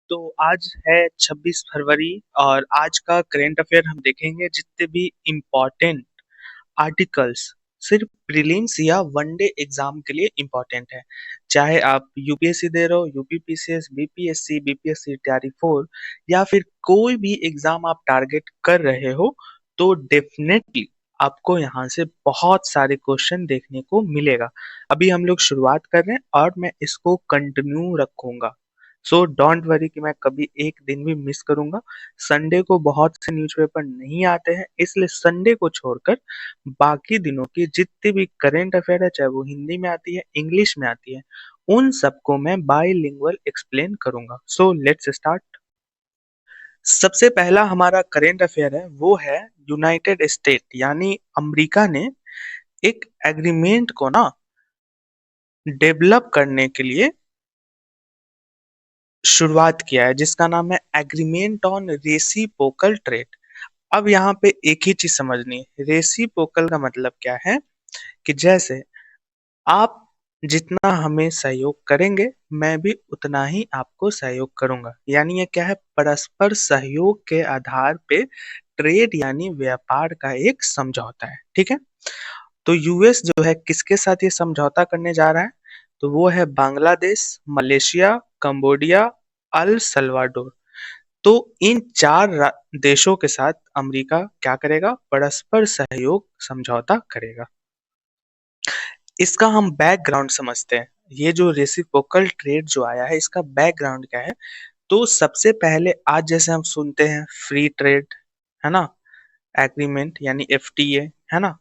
तो आज है 26 फरवरी और आज का करंट अफेयर हम देखेंगे जितने भी इम्पोर्टेंट आर्टिकल्स सिर्फ प्रीलिम्स या वनडे एग्जाम के लिए इम्पोर्टेंट है। चाहे आप यूपीएससी दे रहे हो, यूपीपीसीएस, बीपीएससी तैयारी 4 या फिर कोई भी एग्जाम आप टारगेट कर रहे हो, तो डेफिनेटली आपको यहाँ से बहुत सारे क्वेश्चन देखने को मिलेगा। अभी हम लोग शुरुआत कर रहे हैं और मैं इसको कंटिन्यू रखूंगा। सो डोंट वरी कि मैं कभी एक दिन भी मिस करूंगा। संडे को बहुत से न्यूज़पेपर नहीं आते हैं, इसलिए संडे को छोड़कर बाकी दिनों की जितनी भी करंट अफेयर है, चाहे वो हिंदी में आती है, इंग्लिश में आती है, उन सबको मैं बाइलिंगुअल एक्सप्लेन करूंगा। So let's start. सबसे पहला हमारा करंट अफेयर है वो है यूनाइटेड स्टेट यानी अमेरिका ने एक एग्रीमेंट को ना डेवलप करने के लिए शुरुआत किया है जिसका नाम है एग्रीमेंट ऑन रेसिप्रोकल ट्रेड। अब यहाँ पे एक ही चीज समझनी है, रेसिप्रोकल का मतलब क्या है कि जैसे आप जितना हमें सहयोग करेंगे मैं भी उतना ही आपको सहयोग करूंगा। यानी ये क्या है, परस्पर सहयोग के आधार पे ट्रेड यानी व्यापार का एक समझौता है। ठीक है, तो यूएस जो है किसके साथ ये समझौता करने जा रहा है, तो वो है Bangladesh, Malaysia, Cambodia, El Salvador. तो इन देशों के साथ अमेरिका क्या करेगा, परस्पर सहयोग समझौता करेगा। इसका हम बैकग्राउंड समझते हैं। ये जो रेसिप्रोकल ट्रेड जो आया है इसका बैकग्राउंड क्या है, तो सबसे पहले आज जैसे हम सुनते हैं फ्री ट्रेड, है ना, एग्रीमेंट यानी एफटीए, है ना,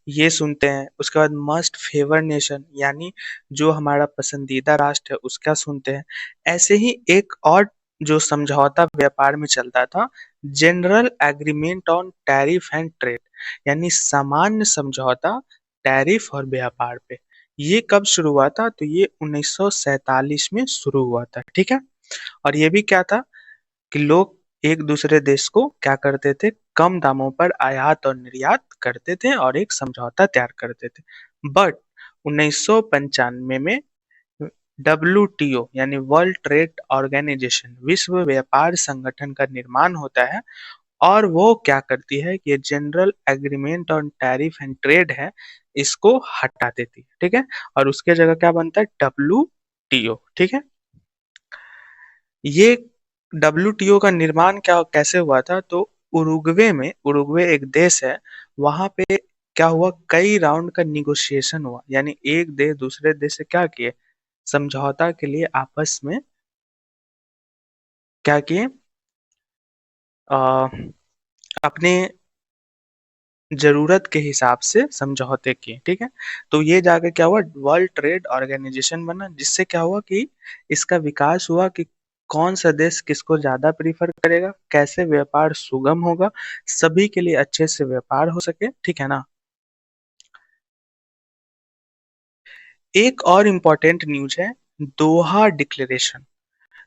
ये सुनते हैं। उसके बाद मस्ट फेवर नेशन यानी जो हमारा पसंदीदा राष्ट्र है उसका सुनते हैं। ऐसे ही एक और जो समझौता व्यापार में चलता था, general agreement on tariff and trade यानी सामान्य समझौता टैरिफ और व्यापार पे। ये कब शुरू हुआ था, तो ये 1947 में शुरू हुआ था। ठीक है, और ये भी क्या था कि लोग एक दूसरे देश को क्या करते थे, कम दामों पर आयात और निर्यात करते थे और एक समझौता तैयार करते थे। बट 1995 में डब्ल्यूटीओ यानी वर्ल्ड ट्रेड ऑर्गेनाइजेशन, विश्व व्यापार संगठन का निर्माण होता है और वो क्या करती है कि ये general agreement on tariff and trade है, इसको हटा देती है। ठीक है, और उसके जगह क्या बनता है, डब्ल्यूटीओ। ठीक है, ये डब्ल्यूटीओ का निर्माण क्या कैसे हुआ था, तो उरुग्वे एक देश है, वहां पे क्या हुआ, कई राउंड का निगोशिएशन हुआ। यानी एक देश दूसरे देश से क्या किए, समझौता के लिए आपस में क्या किए, अ, अपने जरूरत के हिसाब से समझौते किए। ठीक है, तो ये जाके क्या हुआ, वर्ल्ड ट्रेड ऑर्गेनाइजेशन बना, जिससे क्या हुआ कि इसका विकास हुआ कि कौन सा देश किसको ज्यादा प्रीफर करेगा, कैसे व्यापार सुगम होगा, सभी के लिए अच्छे से व्यापार हो सके। ठीक है ना। एक और इम्पोर्टेंट न्यूज है, दोहा डिक्लेरेशन।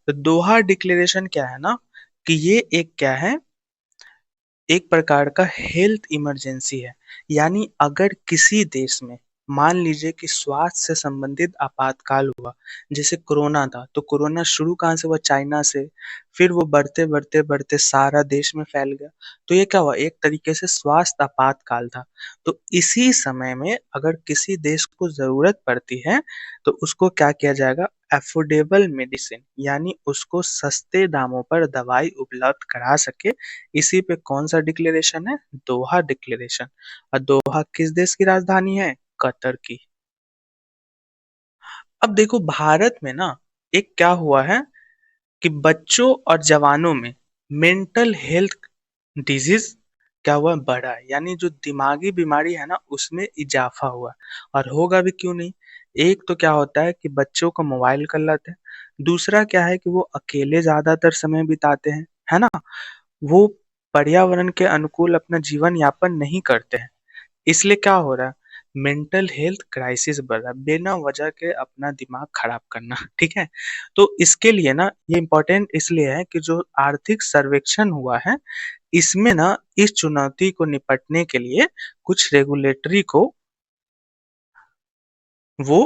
तो दोहा डिक्लेरेशन क्या है ना, कि ये एक क्या है, एक प्रकार का हेल्थ इमरजेंसी है। यानी अगर किसी देश में मान लीजिए कि स्वास्थ्य से संबंधित आपातकाल हुआ, जैसे कोरोना था, तो कोरोना शुरू कहाँ से हुआ, चाइना से, फिर वो बढ़ते बढ़ते बढ़ते सारा देश में फैल गया। तो ये क्या हुआ, एक तरीके से स्वास्थ्य आपातकाल था। तो इसी समय में अगर किसी देश को जरूरत पड़ती है तो उसको क्या किया जाएगा, अफोर्डेबल मेडिसिन यानी उसको सस्ते दामों पर दवाई उपलब्ध करा सके। इसी पे कौन सा डिक्लेरेशन है, दोहा डिक्लेरेशन। और दोहा किस देश की राजधानी है, कतर की। अब देखो भारत में ना एक क्या हुआ है कि बच्चों और जवानों में मेंटल हेल्थ डिजीज क्या हुआ, बढ़ा है। यानी जो दिमागी बीमारी है ना उसमें इजाफा हुआ। और होगा भी क्यों नहीं, एक तो क्या होता है कि बच्चों को मोबाइल का लत है, दूसरा क्या है कि वो अकेले ज्यादातर समय बिताते हैं, है ना, वो पर्यावरण के अनुकूल अपना जीवन यापन नहीं करते हैं। इसलिए क्या हो रहा है, मेंटल हेल्थ क्राइसिस बढ़ रहा है, बिना वजह के अपना दिमाग खराब करना। ठीक है, तो इसके लिए ना ये इम्पोर्टेंट इसलिए है कि जो आर्थिक सर्वेक्षण हुआ है इसमें ना इस चुनौती को निपटने के लिए कुछ रेगुलेटरी को वो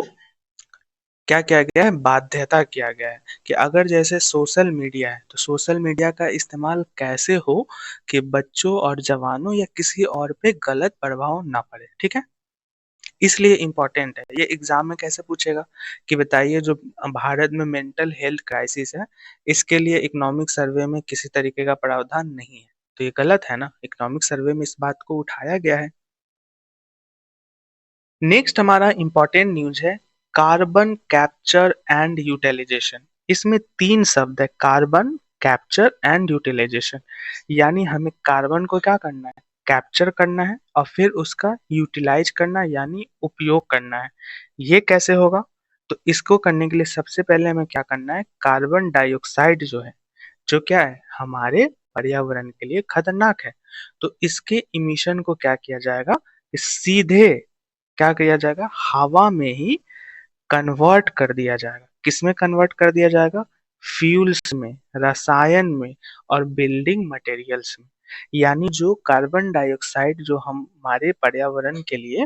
क्या किया गया है, बाध्यता किया गया है कि अगर जैसे सोशल मीडिया है तो सोशल मीडिया का इस्तेमाल कैसे हो कि बच्चों और जवानों या किसी और पे गलत प्रभाव ना पड़े, ठीक है। इसलिए इम्पोर्टेंट है ये। एग्जाम में कैसे पूछेगा कि बताइए जो भारत में मेंटल हेल्थ क्राइसिस है, इसके लिए इकोनॉमिक सर्वे में किसी तरीके का प्रावधान नहीं है, तो ये गलत है ना। इकोनॉमिक सर्वे में इस बात को उठाया गया है। नेक्स्ट हमारा इंपॉर्टेंट न्यूज है कार्बन कैप्चर एंड यूटिलाइजेशन। इसमें तीन शब्द है, कार्बन, कैप्चर एंड यूटिलाइजेशन। यानी हमें कार्बन को क्या करना है, कैप्चर करना है और फिर उसका यूटिलाइज करना है, यानी उपयोग करना है। ये कैसे होगा, तो इसको करने के लिए सबसे पहले हमें क्या करना है, कार्बन डाइऑक्साइड जो है, जो क्या है हमारे पर्यावरण के लिए खतरनाक है, तो इसके इमिशन को क्या किया जाएगा, सीधे क्या किया जाएगा, हवा में ही कन्वर्ट कर दिया जाएगा। किसमें कन्वर्ट कर दिया जाएगा, फ्यूल्स में, रसायन में और बिल्डिंग मटेरियल्स में। यानी जो कार्बन डाइऑक्साइड जो हमारे पर्यावरण के लिए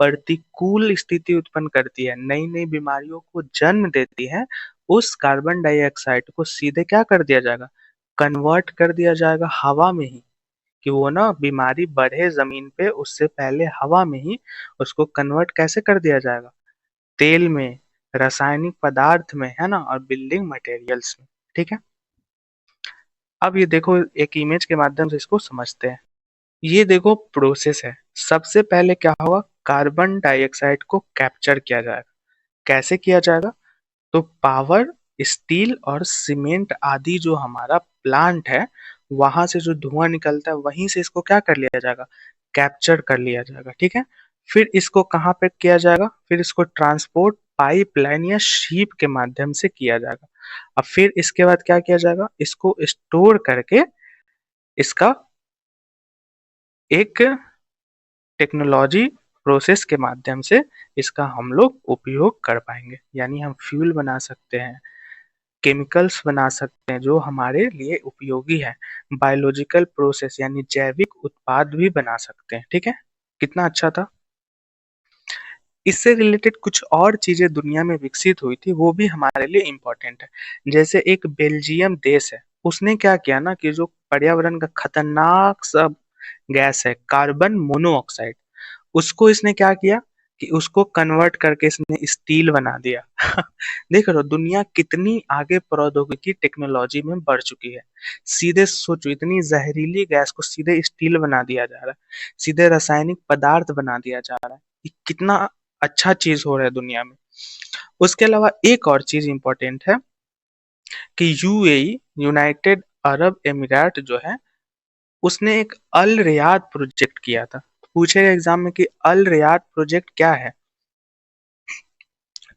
प्रतिकूल स्थिति उत्पन्न करती है, नई नई बीमारियों को जन्म देती है, उस कार्बन डाइऑक्साइड को सीधे क्या कर दिया जाएगा, कन्वर्ट कर दिया जाएगा हवा में ही, कि वो ना बीमारी बढ़े जमीन पे उससे पहले हवा में ही उसको कन्वर्ट कैसे कर दिया जाएगा, तेल में, रासायनिक पदार्थ में, है ना, और बिल्डिंग मटेरियल्स में, ठीक है। अब ये देखो एक इमेज के माध्यम से इसको समझते हैं। ये देखो प्रोसेस है। सबसे पहले क्या होगा, कार्बन डाइऑक्साइड को कैप्चर किया जाएगा। कैसे किया जाएगा, तो पावर, स्टील और सीमेंट आदि जो हमारा प्लांट है, वहां से जो धुआं निकलता है वहीं से इसको क्या कर लिया जाएगा, कैप्चर कर लिया जाएगा, ठीक है। फिर इसको कहाँ पे किया जाएगा, फिर इसको ट्रांसपोर्ट पाइपलाइन या शिप के माध्यम से किया जाएगा। अब फिर इसके बाद क्या किया जाएगा, इसको स्टोर करके इसका एक टेक्नोलॉजी प्रोसेस के माध्यम से इसका हम लोग उपयोग कर पाएंगे। यानी हम फ्यूल बना सकते हैं, केमिकल्स बना सकते हैं जो हमारे लिए उपयोगी है, बायोलॉजिकल प्रोसेस यानी जैविक उत्पाद भी बना सकते हैं, ठीक है। कितना अच्छा था। इससे रिलेटेड कुछ और चीजें दुनिया में विकसित हुई थी, वो भी हमारे लिए इम्पोर्टेंट है। जैसे एक बेल्जियम देश है, उसने क्या किया ना कि जो पर्यावरण का खतरनाक सब गैस है कार्बन मोनोऑक्साइड, उसको इसने क्या किया कि उसको कन्वर्ट करके इसने स्टील बना दिया। देख रहे हो दुनिया कितनी आगे प्रौद्योगिकी टेक्नोलॉजी में बढ़ चुकी है। सीधे सोचो इतनी जहरीली गैस को सीधे स्टील बना दिया जा रहा है, सीधे रासायनिक पदार्थ बना दिया जा रहा है। ये कितना अच्छा चीज हो रहा है दुनिया में। उसके अलावा एक और चीज इंपॉर्टेंट है कि यूएई, यूनाइटेड अरब एमिरात जो है, उसने एक अल रियाद प्रोजेक्ट किया था। पूछेगा एग्जाम में कि अल रियाद प्रोजेक्ट क्या है,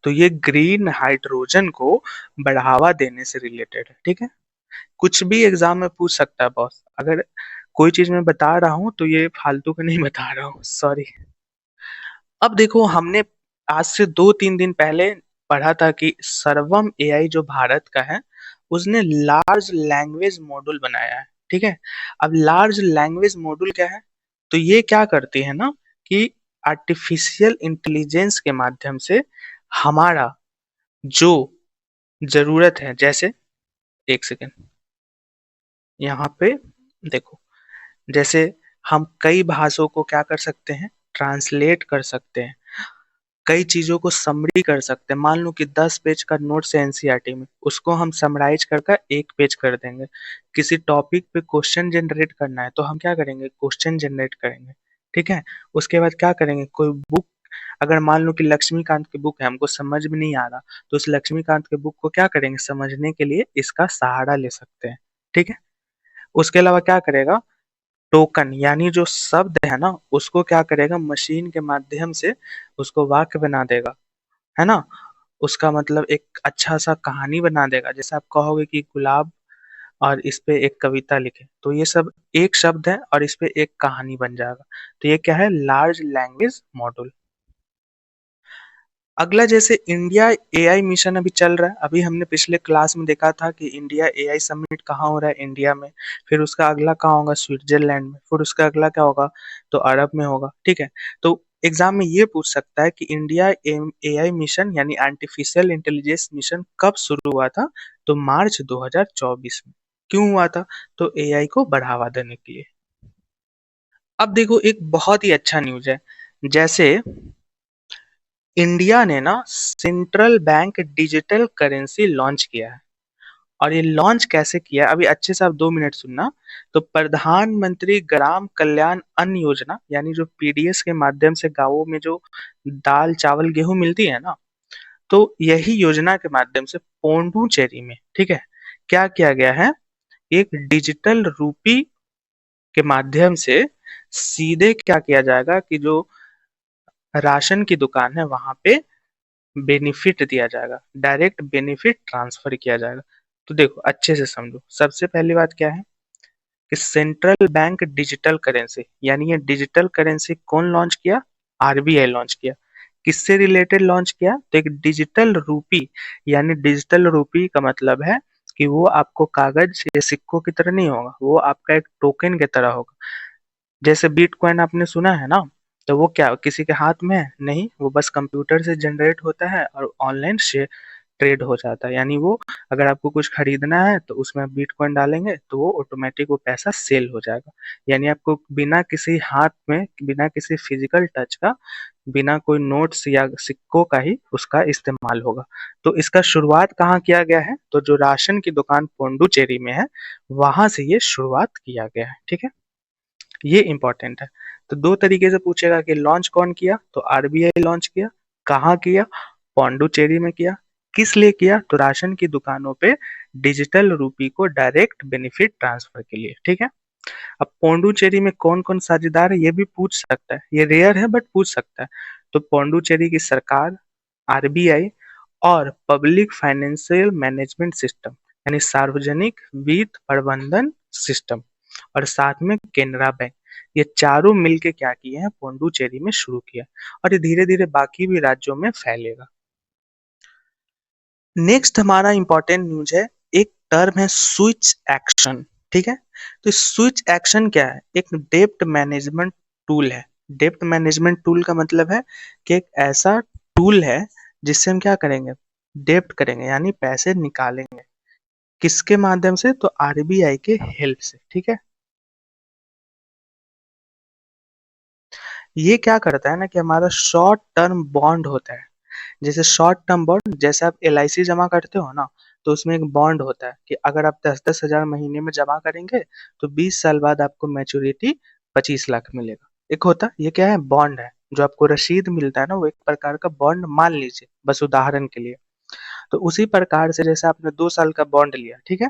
तो ये ग्रीन हाइड्रोजन को बढ़ावा देने से रिलेटेड है, ठीक है। कुछ भी एग्जाम में पूछ सकता है बॉस, अगर कोई चीज मैं बता रहा हूँ तो ये फालतू का नहीं बता रहा हूँ, सॉरी। अब देखो हमने आज से 2-3 दिन पहले पढ़ा था कि सर्वम एआई जो भारत का है, उसने लार्ज लैंग्वेज मॉड्यूल बनाया है, ठीक है। अब लार्ज लैंग्वेज मॉड्यूल क्या है, तो ये क्या करती है ना कि आर्टिफिशियल इंटेलिजेंस के माध्यम से हमारा जो जरूरत है, जैसे एक सेकेंड यहाँ पे देखो, जैसे हम कई भाषाओं को क्या कर सकते हैं, ट्रांसलेट कर सकते हैं, कई चीजों को समरी कर सकते हैं। मान लो कि 10 पेज का नोट्स है एनसीईआरटी में, उसको हम समराइज कर एक पेज कर देंगे। किसी टॉपिक पे क्वेश्चन जनरेट करना है तो हम क्या करेंगे, क्वेश्चन जनरेट करेंगे, ठीक है। उसके बाद क्या करेंगे, कोई बुक, अगर मान लो कि लक्ष्मीकांत की बुक है, हमको समझ में नहीं आ रहा, तो उस लक्ष्मीकांत के बुक को क्या करेंगे, समझने के लिए इसका सहारा ले सकते हैं, ठीक है। उसके अलावा क्या करेगा, टोकन यानी जो शब्द है ना, उसको क्या करेगा, मशीन के माध्यम से उसको वाक्य बना देगा, है ना। उसका मतलब एक अच्छा सा कहानी बना देगा। जैसे आप कहोगे कि गुलाब और इस पे एक कविता लिखे, तो ये सब एक शब्द है और इस पे एक कहानी बन जाएगा। तो ये क्या है, लार्ज लैंग्वेज मॉड्यूल। अगला जैसे इंडिया एआई मिशन अभी चल रहा है, अभी हमने पिछले क्लास में देखा था कि इंडिया एआई समिट कहाँ हो रहा है, इंडिया में। फिर उसका अगला कहाँ होगा, स्विट्जरलैंड में। फिर उसका अगला क्या होगा, तो अरब में होगा, ठीक है। तो एग्जाम में ये पूछ सकता है कि इंडिया एआई मिशन यानी आर्टिफिशियल इंटेलिजेंस मिशन कब शुरू हुआ था? तो मार्च 2024 में। क्यों हुआ था? तो एआई को बढ़ावा देने के लिए। अब देखो एक बहुत ही अच्छा न्यूज़ है। जैसे इंडिया ने ना central bank digital currency launch किया है। और ये लॉन्च कैसे किया, अभी अच्छे से आप 2 मिनट सुनना। तो प्रधानमंत्री ग्राम कल्याण अन्न योजना यानी जो पीडीएस के माध्यम से गांवों में जो दाल चावल गेहूं मिलती है ना, तो यही योजना के माध्यम से पोंडुचेरी में, ठीक है, क्या किया गया है, एक डिजिटल रूपी के माध्यम से सीधे क्या किया जाएगा कि जो राशन की दुकान है वहां पे बेनिफिट दिया जाएगा, डायरेक्ट बेनिफिट ट्रांसफर किया जाएगा। तो देखो अच्छे से समझो, सबसे पहली बात क्या है कि सेंट्रल बैंक डिजिटल करेंसी यानी ये डिजिटल करेंसी कौन लॉन्च किया? आरबीआई लॉन्च किया। किससे रिलेटेड लॉन्च किया? तो एक डिजिटल रूपी, यानी डिजिटल रूपी का मतलब है कि वो आपको कागज या सिक्कों की तरह नहीं होगा, वो आपका एक टोकन की तरह होगा। जैसे बिटकॉइन आपने सुना है ना, तो वो क्या किसी के हाथ में है? नहीं, वो बस कंप्यूटर से जनरेट होता है और ऑनलाइन शेयर ट्रेड हो जाता है। यानी वो अगर आपको कुछ खरीदना है तो उसमें आप बिटकॉइन डालेंगे तो वो ऑटोमेटिक वो पैसा सेल हो जाएगा। यानी आपको बिना किसी हाथ में, बिना किसी फिजिकल टच का, बिना कोई नोट्स या सिक्कों का ही उसका इस्तेमाल होगा। तो इसका शुरुआत कहाँ किया गया है? तो जो राशन की दुकान पोंडुचेरी में है वहां से ये शुरुआत किया गया है, ठीक है। ये इंपॉर्टेंट है। तो दो तरीके से पूछेगा कि लॉन्च कौन किया, तो आरबीआई लॉन्च किया। कहाँ किया? पौंडुचेरी में किया। किस लिए किया? तो राशन की दुकानों पे डिजिटल रूपी को डायरेक्ट बेनिफिट ट्रांसफर के लिए, ठीक है। अब पौंडुचेरी में कौन कौन साझेदार है ये भी पूछ सकता है, ये रेयर है बट पूछ सकता है। तो पौंडुचेरी की सरकार, आरबीआई और पब्लिक फाइनेंशियल मैनेजमेंट सिस्टम यानी सार्वजनिक वित्त प्रबंधन सिस्टम, और साथ में केनरा बैंक, ये चारों मिलके क्या किए हैं, पोंडुचेरी में शुरू किया। और ये धीरे धीरे बाकी भी राज्यों में फैलेगा। नेक्स्ट हमारा इंपॉर्टेंट न्यूज है, एक टर्म है स्विच एक्शन, ठीक है। तो स्विच एक्शन क्या है? एक डेप्ट मैनेजमेंट टूल है। डेप्ट मैनेजमेंट टूल का मतलब है कि एक ऐसा टूल है जिससे हम क्या करेंगे, डेप्ट करेंगे यानी पैसे निकालेंगे। किसके माध्यम से? तो आरबीआई के हेल्प से, ठीक है। ये क्या करता है ना कि हमारा शॉर्ट टर्म बॉन्ड होता है। जैसे शॉर्ट टर्म बॉन्ड, जैसे आप एलआईसी जमा करते हो ना, तो उसमें एक बॉन्ड होता है कि अगर आप 10-10 हजार महीने में जमा करेंगे तो 20 साल बाद आपको मैच्योरिटी 25 लाख मिलेगा। एक होता ये क्या है, बॉन्ड है। जो आपको रसीद मिलता है ना, वो एक प्रकार का बॉन्ड मान लीजिए, बस उदाहरण के लिए। तो उसी प्रकार से जैसे आपने 2 साल का बॉन्ड लिया, ठीक है,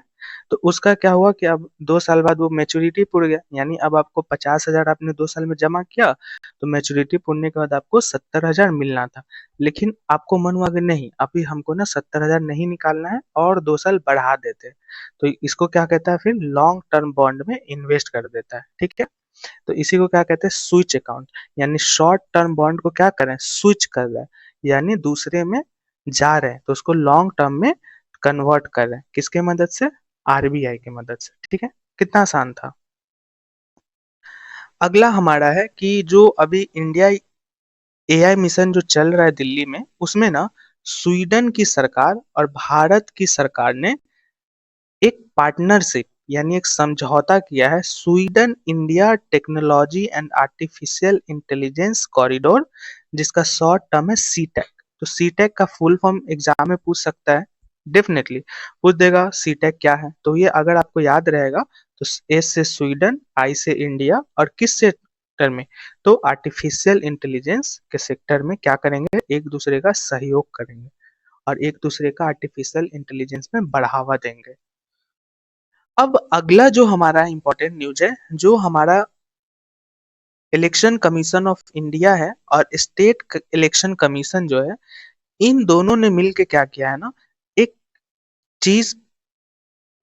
तो उसका क्या हुआ कि अब 2 साल बाद वो मैच्योरिटी पुर गया, यानी अब आपको 50 हजार आपने 2 साल में जमा किया, तो मैच्योरिटी पुरने के बाद आपको 70 हजार मिलना था। लेकिन आपको मन हुआ कि नहीं, अभी हमको ना 70 हजार नहीं निकालना है और 2 साल बढ़ा देते हैं। तो इसको क्या कहता है, फिर लॉन्ग टर्म बॉन्ड में इन्वेस्ट कर देता है, ठीक है। तो इसी को क्या कहते हैं, स्विच अकाउंट। यानी शॉर्ट टर्म बॉन्ड को क्या करें, स्विच कर रहा है, यानी दूसरे में जा रहे हैं, तो उसको लॉन्ग टर्म में कन्वर्ट कर रहे हैं। किसके मदद से? आरबीआई की मदद से, ठीक है। कितना आसान था। अगला हमारा है कि जो अभी इंडिया एआई मिशन जो चल रहा है दिल्ली में, उसमें ना स्वीडन की सरकार और भारत की सरकार ने एक पार्टनरशिप यानी एक समझौता किया है, Sweden India technology and artificial intelligence corridor, जिसका शॉर्ट टर्म है सीटेक। तो सीटेक का फुल फॉर्म एग्जाम में पूछ सकता है, डेफिनेटली पूछ देगा सीटेक क्या है। तो ये अगर आपको याद रहेगा तो एस से स्वीडन, आई से इंडिया, और किस सेक्टर में, तो आर्टिफिशियल इंटेलिजेंस के सेक्टर में क्या करेंगे, एक दूसरे का सहयोग करेंगे और एक दूसरे का आर्टिफिशियल इंटेलिजेंस में बढ़ावा देंगे। अब अगला जो हमारा इम्पोर्टेंट न्यूज है, जो हमारा इलेक्शन कमीशन ऑफ इंडिया है और स्टेट इलेक्शन कमीशन जो है, इन दोनों ने मिलके क्या किया है ना, एक चीज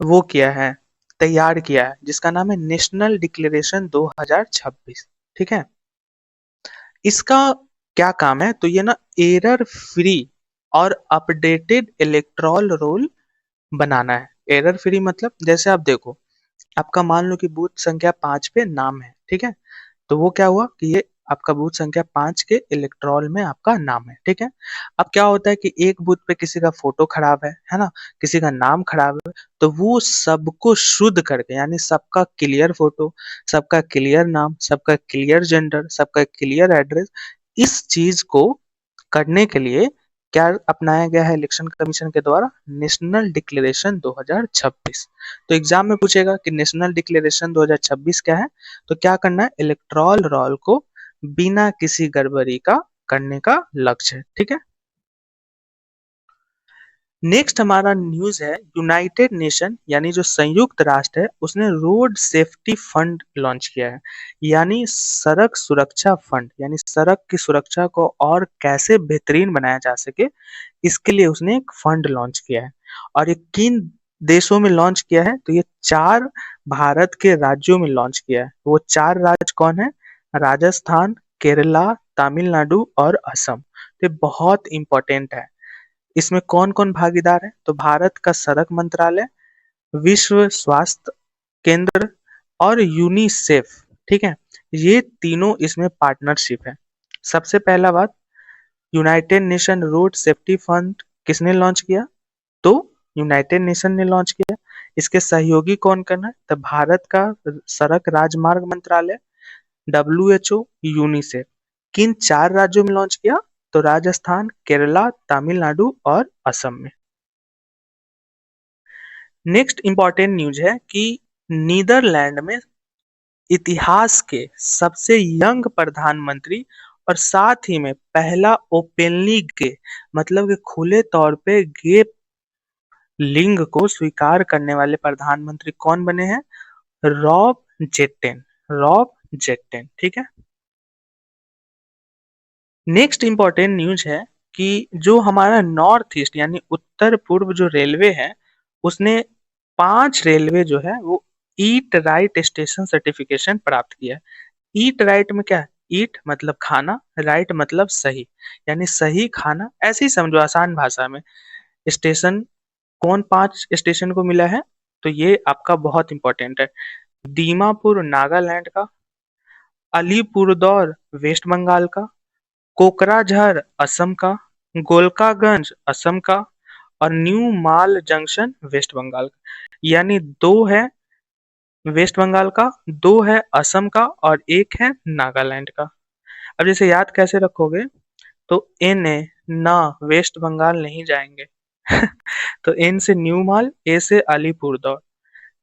वो किया है, तैयार किया है, जिसका नाम है नेशनल डिक्लेरेशन 2026, ठीक है। इसका क्या काम है, तो ये ना एरर फ्री और अपडेटेड इलेक्टोरल रोल बनाना है। एरर फ्री मतलब जैसे आप देखो, आपका मान लो कि बूथ संख्या 5 पे नाम है, ठीक है। तो वो क्या हुआ कि ये आपका बूथ संख्या 5 के इलेक्टोरल में आपका नाम है, ठीक है? अब क्या होता है कि एक बूथ पे किसी का फोटो खराब है ना? किसी का नाम खराब है, तो वो सबको शुद्ध करके यानी सबका क्लियर फोटो, सबका क्लियर नाम, सबका क्लियर जेंडर, सबका क्लियर एड्रेस, इस चीज को करने के लिए क्या अपनाया गया है इलेक्शन कमीशन के द्वारा? National declaration 2026। तो एग्जाम में पूछेगा कि नेशनल डिक्लेरेशन 2026 क्या है? तो क्या करना है? इलेक्टोरल रोल को बिना किसी गड़बड़ी का करने का लक्ष्य है, ठीक है? नेक्स्ट हमारा न्यूज है, यूनाइटेड नेशन यानी जो संयुक्त राष्ट्र है उसने रोड सेफ्टी फंड लॉन्च किया है, यानी सड़क सुरक्षा फंड, यानी सड़क की सुरक्षा को और कैसे बेहतरीन बनाया जा सके, इसके लिए उसने एक फंड लॉन्च किया है। और ये किन देशों में लॉन्च किया है? तो ये 4 भारत के राज्यों में लॉन्च किया है। वो 4 राज्य कौन है? राजस्थान, केरला, तमिलनाडु और असम। तो ये बहुत इंपॉर्टेंट है। इसमें कौन-कौन भागीदार है? तो भारत का सड़क मंत्रालय, विश्व स्वास्थ्य केंद्र और यूनिसेफ, ठीक है? ये तीनों इसमें पार्टनरशिप है। सबसे पहला बात, United nation road safety fund किसने लॉन्च किया? तो यूनाइटेड नेशन ने लॉन्च किया। इसके सहयोगी कौन-कौन है? तो भारत का सड़क राजमार्ग मंत्रालय, डब्ल्यूएचओ, यूनिसेफ। किन 4 राज्यों में लॉन्च किया? तो राजस्थान, केरला, तमिलनाडु और असम में। नेक्स्ट इंपॉर्टेंट न्यूज है कि नीदरलैंड में इतिहास के सबसे यंग प्रधानमंत्री और साथ ही में पहला ओपनली गे, मतलब कि खुले तौर पे गे लिंग को स्वीकार करने वाले प्रधानमंत्री कौन बने हैं? रॉब जेट्टेन। रॉब जेट्टेन, ठीक है? नेक्स्ट इंपॉर्टेंट न्यूज है कि जो हमारा नॉर्थ ईस्ट यानी उत्तर पूर्व जो रेलवे है, उसने 5 रेलवे जो है वो ईट राइट स्टेशन सर्टिफिकेशन प्राप्त किया है। ईट राइट में क्या है? ईट मतलब खाना, राइट मतलब सही, यानी सही खाना, ऐसे ही समझो आसान भाषा में। स्टेशन कौन 5 स्टेशन को मिला है? तो ये आपका बहुत इंपॉर्टेंट है। दीमापुर नागालैंड का, अलीपुरदौर वेस्ट बंगाल का, कोकराझार असम का, गोलकागंज असम का और न्यू माल जंक्शन वेस्ट बंगाल का। यानी 2 है वेस्ट बंगाल का, 2 है असम का और 1 है नागालैंड का। अब जैसे याद कैसे रखोगे? तो एन ए ना वेस्ट बंगाल नहीं जाएंगे। तो एन से न्यू माल, ए से अलीपुरदौर,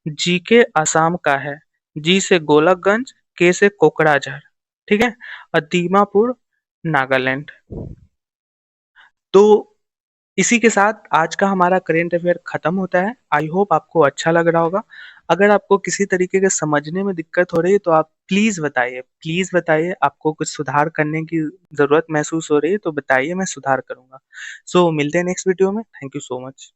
जी के असम का है, जी से गोलकगंज, के से कोकराझार, ठीक है? और दीमापुर नागालैंड। तो इसी के साथ आज का हमारा करेंट अफेयर खत्म होता है। आई होप आपको अच्छा लग रहा होगा। अगर आपको किसी तरीके के समझने में दिक्कत हो रही है तो आप प्लीज बताइए, आपको कुछ सुधार करने की जरूरत महसूस हो रही है तो बताइए, मैं सुधार करूंगा। सो मिलते हैं नेक्स्ट वीडियो में। Thank you so much.